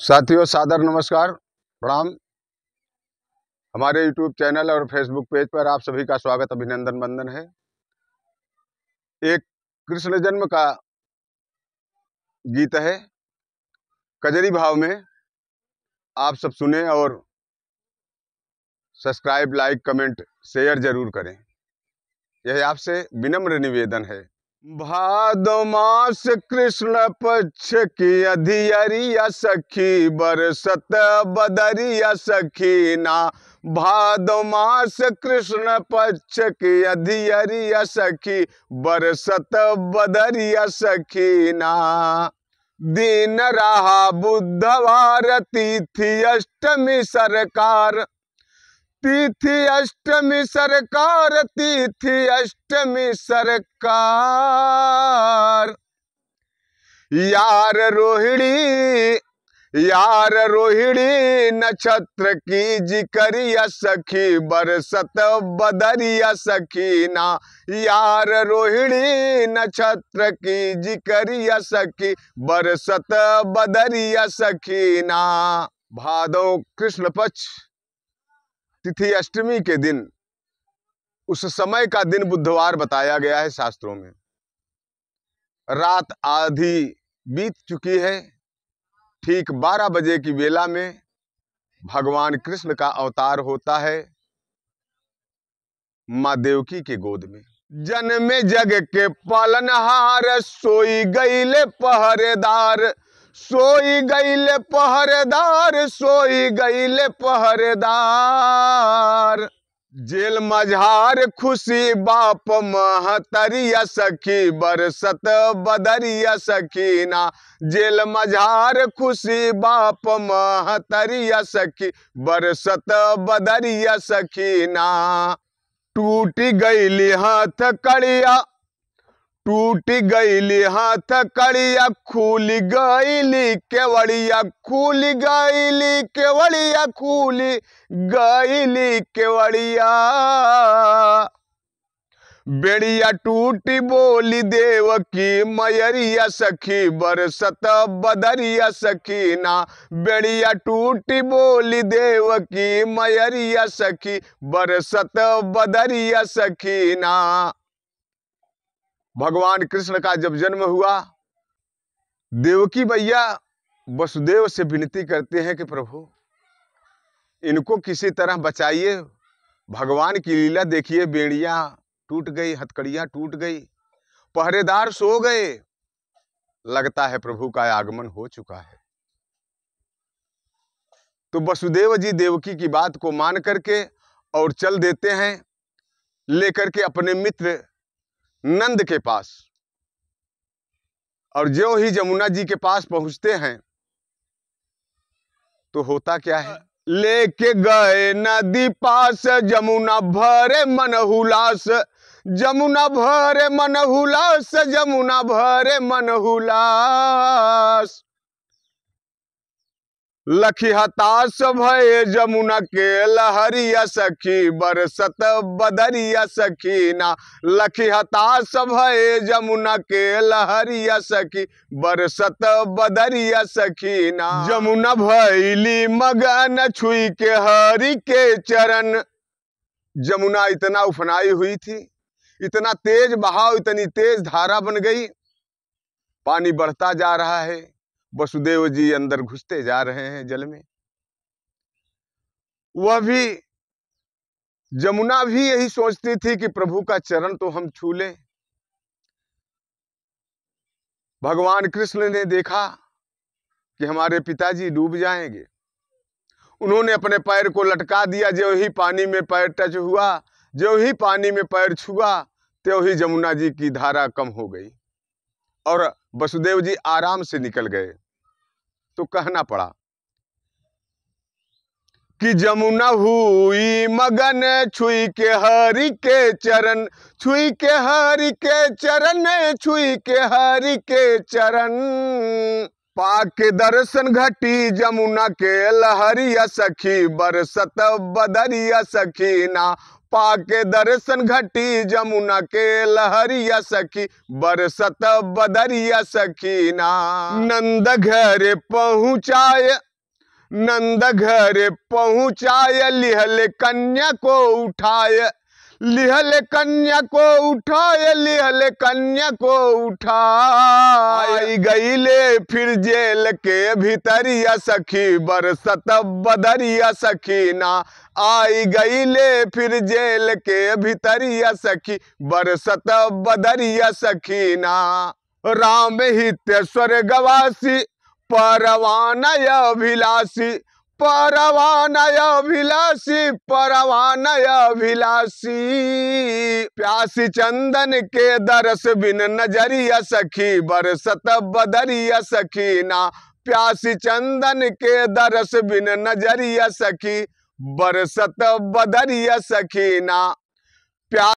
साथियों सादर नमस्कार प्रणाम। हमारे YouTube चैनल और Facebook पेज पर आप सभी का स्वागत अभिनंदन वंदन है। एक कृष्ण जन्म का गीत है, कजरी भाव में। आप सब सुने और सब्सक्राइब, लाइक, कमेंट, शेयर जरूर करें, यह आपसे विनम्र निवेदन है। भादो मास कृष्ण पक्ष की अधियरिया सखी, बरसत बदरिया सखी ना। भादो मास कृष्ण पक्ष की अधियरिया सखी, बरसत बदरिया सखी ना। दिन रहा बुधवार तिथि अष्टमी सरकार, तिथि अष्टमी सरकार, तिथि अष्टमी सरकार। यार रोहिणी नक्षत्र की जिकरिया सखी, बरसत बदरिया सखी ना। यार रोहिणी नक्षत्र की जिकरिया सखी, बरसत बदरिया सखी ना। भादो कृष्ण पक्ष तिथि अष्टमी के दिन, उस समय का दिन बुधवार बताया गया है शास्त्रों में। रात आधी बीत चुकी है। ठीक 12 बजे की वेला में भगवान कृष्ण का अवतार होता है माँ देवकी के गोद में। जन्मे जग के पालनहार, सोई गईले पहरेदार, सोई गईले पहरेदार, सोई गईले पहरेदार। जेल मझार खुशी बाप महतरिया सखी, बरसत बदरिया सखी ना। जेल मझार खुशी बाप महतरिया सखी, बरसत बदरिया सखी ना। टूटी गईली हाथ कड़िया, टूटी गईली हाथ कड़िया, खुली गईली केवड़िया, खुली गईली केवड़िया, खुली गईली केवड़िया। बेड़िया टूटी बोली देव की मयरिया सखी, बरसत बदरिया सखी ना। बेड़िया टूटी बोली देव की मयरिया सखी, बरसत बदरिया सखी ना। भगवान कृष्ण का जब जन्म हुआ, देवकी मैया वसुदेव से विनती करते हैं कि प्रभु इनको किसी तरह बचाइए। भगवान की लीला देखिए, बेड़ियां टूट गई, हथकड़ियां टूट गई, पहरेदार सो गए। लगता है प्रभु का आगमन हो चुका है। तो वसुदेव जी देवकी की बात को मान करके और चल देते हैं, लेकर के अपने मित्र नंद के पास। और जो ही जमुना जी के पास पहुंचते हैं तो होता क्या है, लेके गए नदी पास, जमुना भरे मन हुलास, जमुना भरे मन हुलास, जमुना भरे मन हुलास। लखी हताश भये जमुना के लहरिया सखी, बरसत बदरिया सखी ना। लखी हताश भये जमुना के लहरिया सखी, बरसत बदरिया सखी ना। जमुना भैली मगन छुई के हरि के चरण, जमुना इतना उफनाई हुई थी, इतना तेज बहाव, इतनी तेज धारा बन गई, पानी बढ़ता जा रहा है। वसुदेव जी अंदर घुसते जा रहे हैं जल में। वह भी, जमुना भी यही सोचती थी कि प्रभु का चरण तो हम छू लें। भगवान कृष्ण ने देखा कि हमारे पिताजी डूब जाएंगे। उन्होंने अपने पैर को लटका दिया। जो ही पानी में पैर टच हुआ, जो ही पानी में पैर छुआ, त्यों ही जमुना जी की धारा कम हो गई और वसुदेव जी आराम से निकल गए। तो कहना पड़ा कि जमुना हुई मगन छुई के हरि के चरण, छुई के हरि के चरण, छुई के हरि के चरण। पाके दर्शन घटी जमुना के लहरिया सखी, बरसत बदरिया सखी ना। पाके दर्शन घटी जमुना के लहरिया सखी, बरसत बदरिया सखी ना। नंद घर पहुँचाए, नंद घर पहुँचाय लिहल कन्या को उठाय, लिहल कन्या को उठाय, लिहल कन्या को उठाय। गईले फिर जेल के भीतरिया सखी बरसत बदरिया सखीना, आई गईले फिर जेल के भीतरिया सखी बरसत बदरिया सखीना। राम हित स्वर्गवासी परवानय अभिलाषी, परवानय अभिलाषी, परवानय अभिलाषी। प्यासी चंदन के दरस बिन नजरिया सखी बरसत बदरिया सखीना, प्यासी चंदन के दरस बिन नजरिया सखी बरसत बदरिया सखीना।